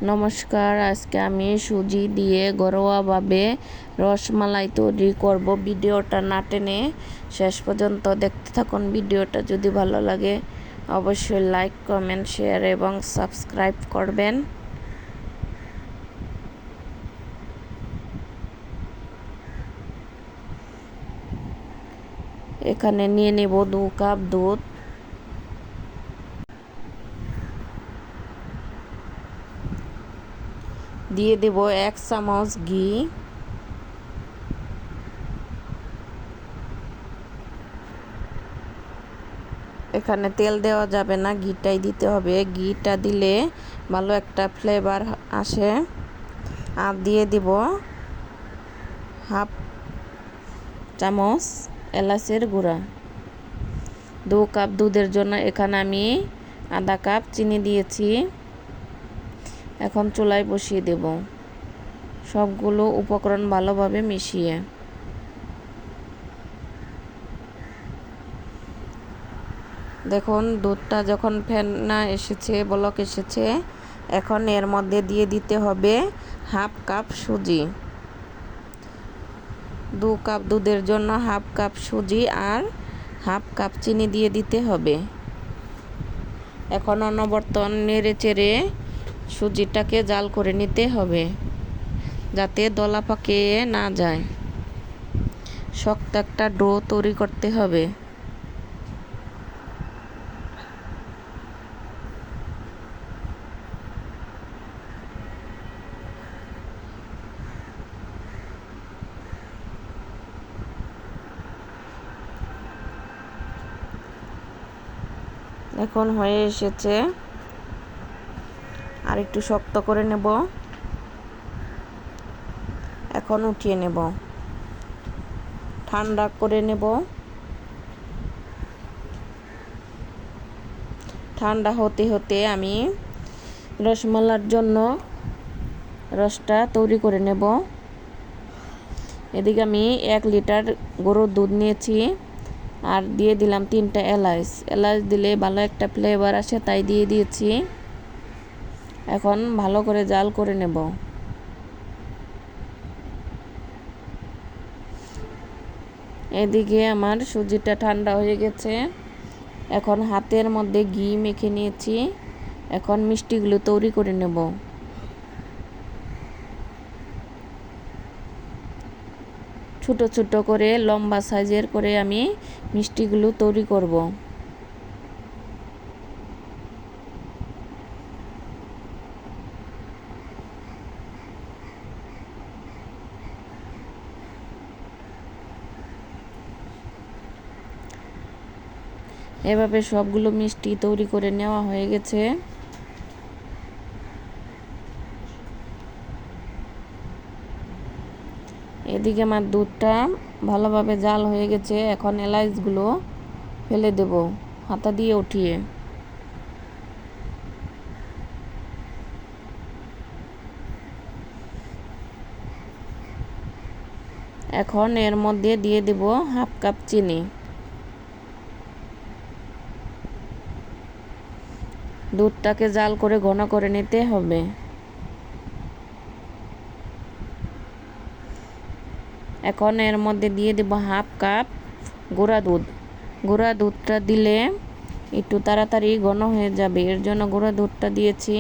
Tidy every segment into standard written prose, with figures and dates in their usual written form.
নমস্কার, আজকে আমি সুজি দিয়ে ঘরোয়াভাবে রসমালাই তৈরি করব। ভিডিওটা না টেনে শেষ পর্যন্ত দেখতে থাকুন। ভিডিওটা যদি ভালো লাগে অবশ্যই লাইক, কমেন্ট, শেয়ার এবং সাবস্ক্রাইব করবেন। এখানে নিয়ে নেব 2 কাপ দুধ। দিয়ে দেব 1 চামচ ঘি। এখানে তেল দেওয়া যাবে না, ঘিটাই দিতে হবে। ঘিটা দিলে ভালো একটা ফ্লেভার আসে। আর দিয়ে দিব হাফ চামচ এলাচের গুঁড়া। 2 কাপ দুধের জন্য এখানে আমি আধা কাপ চিনি দিয়েছি। এখন চুলায় বসিয়ে দেব সবগুলো উপকরণ ভালোভাবে মিশিয়ে। দেখুন দুধটা যখন ফেনা এসেছে, বলক এসেছে, এখন এর মধ্যে দিয়ে দিতে হবে হাফ কাপ সুজি। 2 কাপ দুধের জন্য হাফ কাপ সুজি আর হাফ কাপ চিনি দিয়ে দিতে হবে। এখন অনবরত নেড়ে চেড়ে সুজিটাকে জাল করে নিতে হবে যাতে দলা পাকিয়ে না যায়। শক্ত একটা ডো তৈরি করতে হবে। এখন হয়ে এসেছে, আর একটু শক্ত করে নেব। এখন উঠিয়ে নেব, ঠান্ডা করে নেব। ঠান্ডা হতে হতে আমি রসমালাইর জন্য রসটা তৈরি করে নেব। এদিকে আমি 1 লিটার গরুর দুধ নিয়েছি আর দিয়ে দিলাম 3টা এলাচ। এলাচ দিলে ভালো একটা ফ্লেভার আসে, তাই দিয়ে দিয়েছি। এখন ভালো করে জাল করে নেব। এদিকে আমার সুজিটা ঠান্ডা হয়ে গেছে। এখন হাতের মধ্যে ঘি মেখে নিয়েছি। এখন মিষ্টিগুলো তৈরি করে নেব। ছোট ছোট করে লম্বা সাইজের করে আমি মিষ্টিগুলো তৈরি করব। এভাবে সবগুলো মিষ্টি তৈরি করে নেওয়া হয়ে গেছে। এদিকে আমার দুধটা ভালোভাবে জাল হয়ে গেছে। এখন এলাচগুলো ফেলে দেব হাতা দিয়ে উঠিয়ে। এখন এর মধ্যে দিয়ে দেব হাফ কাপ চিনি। দুধটাকে জাল করে ঘন করে নিতে হবে। এখন এর মধ্যে দিয়ে দেব হাফ কাপ গুঁড়া দুধ। গুঁড়া দুধটা দিলে একটু তাড়াতাড়ি ঘন হয়ে যাবে, এর জন্য গুঁড়া দুধটা দিয়েছি।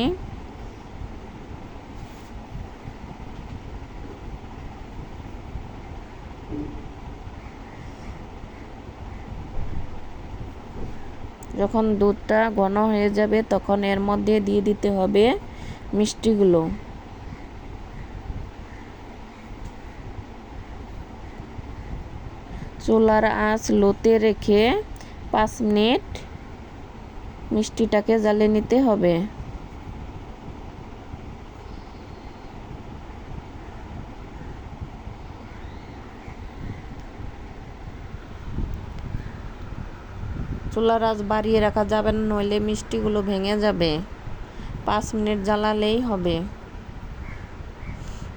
যখন দুধটা ঘন হয়ে যাবে তখন এর মধ্যে দিয়ে দিতে হবে মিষ্টিগুলো। চুলার আঁচ লোতে রেখে 5 মিনিট মিষ্টিটাকে জ্বালিয়ে নিতে হবে। চুলার আঁচ বাড়িয়ে রাখা যাবে না, নইলে মিষ্টিগুলো ভেঙে যাবে। 5 মিনিট জ্বালালেই হবে।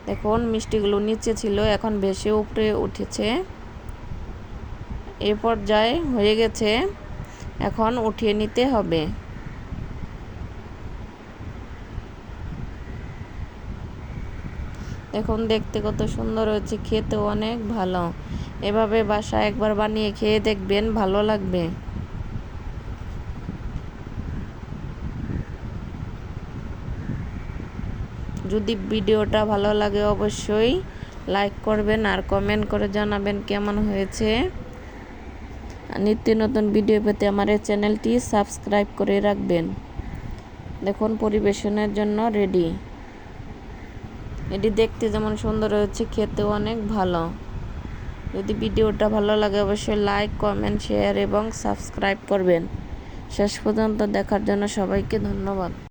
দেখুন মিষ্টিগুলো নিচে ছিল, এখন ভেসে উপরে উঠেছে। এ পর্যায়ে হয়ে গেছে, এখন উঠিয়ে নিতে হবে। এখন দেখতে কত সুন্দর হয়েছে, খেতেও অনেক ভালো। এভাবে বাসায় একবার বানিয়ে খেয়ে দেখবেন, ভালো লাগবে। যদি ভিডিওটা ভালো লাগে অবশ্যই লাইক করবেন আর কমেন্ট করে জানাবেন কেমন হয়েছে। নিত্য নতুন ভিডিও পেতে আমার এই চ্যানেলটি সাবস্ক্রাইব করে রাখবেন। দেখুন পরিবেশনের জন্য রেডি। এটি দেখতে যেমন সুন্দর হয়েছে, খেতেও অনেক ভালো। যদি ভিডিওটা ভালো লাগে অবশ্যই লাইক, কমেন্ট, শেয়ার এবং সাবস্ক্রাইব করবেন। শেষ পর্যন্ত দেখার জন্য সবাইকে ধন্যবাদ।